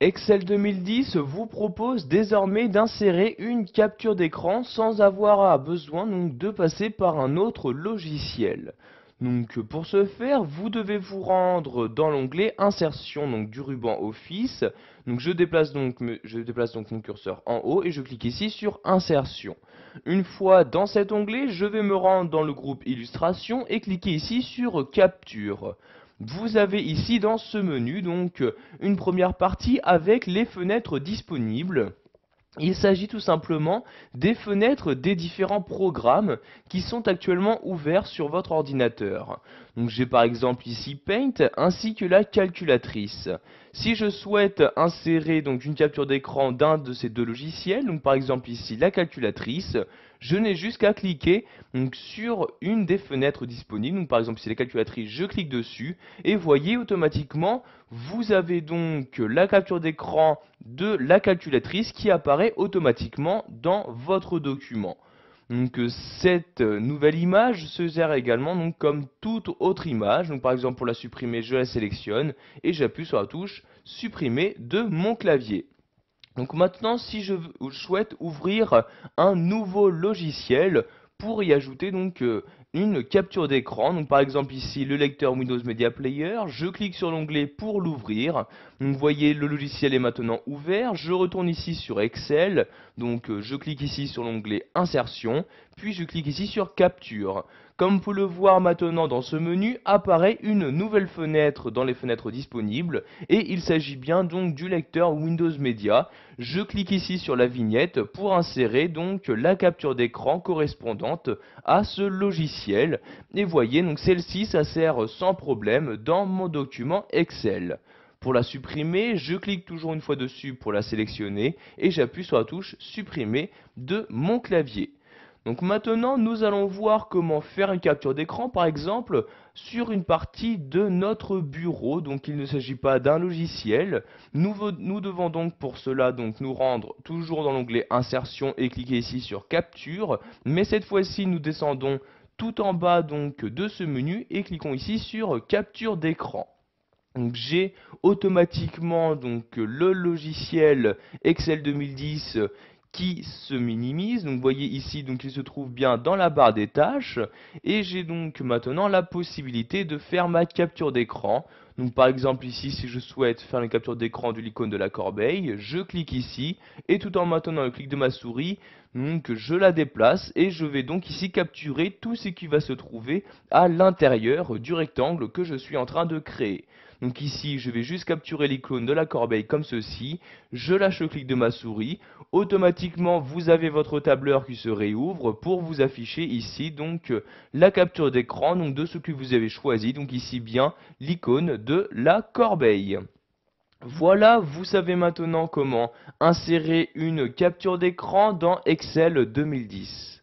Excel 2010 vous propose désormais d'insérer une capture d'écran sans avoir besoin donc, de passer par un autre logiciel. Donc pour ce faire, vous devez vous rendre dans l'onglet Insertion donc, du ruban Office. Donc je déplace donc mon curseur en haut et je clique ici sur Insertion. Une fois dans cet onglet, je vais me rendre dans le groupe Illustration et cliquer ici sur Capture. Vous avez ici dans ce menu donc une première partie avec les fenêtres disponibles. Il s'agit tout simplement des fenêtres des différents programmes qui sont actuellement ouverts sur votre ordinateur. Donc j'ai par exemple ici Paint ainsi que la calculatrice. Si je souhaite insérer donc une capture d'écran d'un de ces deux logiciels, donc par exemple ici la calculatrice, je n'ai juste qu'à cliquer donc, sur une des fenêtres disponibles. Donc par exemple ici la calculatrice, je clique dessus et voyez automatiquement vous avez donc la capture d'écran de la calculatrice qui apparaît automatiquement dans votre document. Donc cette nouvelle image se sert également donc, comme toute autre image. Donc par exemple pour la supprimer, je la sélectionne et j'appuie sur la touche supprimer de mon clavier. Donc maintenant, si je souhaite ouvrir un nouveau logiciel pour y ajouter donc une capture d'écran, donc par exemple ici le lecteur Windows Media Player, je clique sur l'onglet pour l'ouvrir. Donc vous voyez le logiciel est maintenant ouvert, je retourne ici sur Excel, donc je clique ici sur l'onglet Insertion, puis je clique ici sur Capture. Comme vous pouvez le voir maintenant dans ce menu, apparaît une nouvelle fenêtre dans les fenêtres disponibles et il s'agit bien donc du lecteur Windows Media. Je clique ici sur la vignette pour insérer donc la capture d'écran correspondante à ce logiciel. Et voyez donc celle-ci s'insère sans problème dans mon document Excel. Pour la supprimer, je clique toujours une fois dessus pour la sélectionner et j'appuie sur la touche supprimer de mon clavier. Donc maintenant, nous allons voir comment faire une capture d'écran, par exemple, sur une partie de notre bureau. Donc il ne s'agit pas d'un logiciel. Nous devons donc pour cela donc, nous rendre toujours dans l'onglet Insertion et cliquer ici sur Capture. Mais cette fois-ci, nous descendons tout en bas donc, de ce menu et cliquons ici sur Capture d'écran. Donc j'ai automatiquement donc le logiciel Excel 2010 qui se minimise. Donc vous voyez ici donc il se trouve bien dans la barre des tâches et j'ai donc maintenant la possibilité de faire ma capture d'écran. Donc par exemple ici si je souhaite faire une capture d'écran de l'icône de la corbeille, je clique ici et tout en maintenant le clic de ma souris, donc je la déplace et je vais donc ici capturer tout ce qui va se trouver à l'intérieur du rectangle que je suis en train de créer. Donc ici, je vais juste capturer l'icône de la corbeille comme ceci. Je lâche le clic de ma souris. Automatiquement, vous avez votre tableur qui se réouvre pour vous afficher ici donc la capture d'écran donc de ce que vous avez choisi. Donc ici bien l'icône de la corbeille. Voilà, vous savez maintenant comment insérer une capture d'écran dans Excel 2010.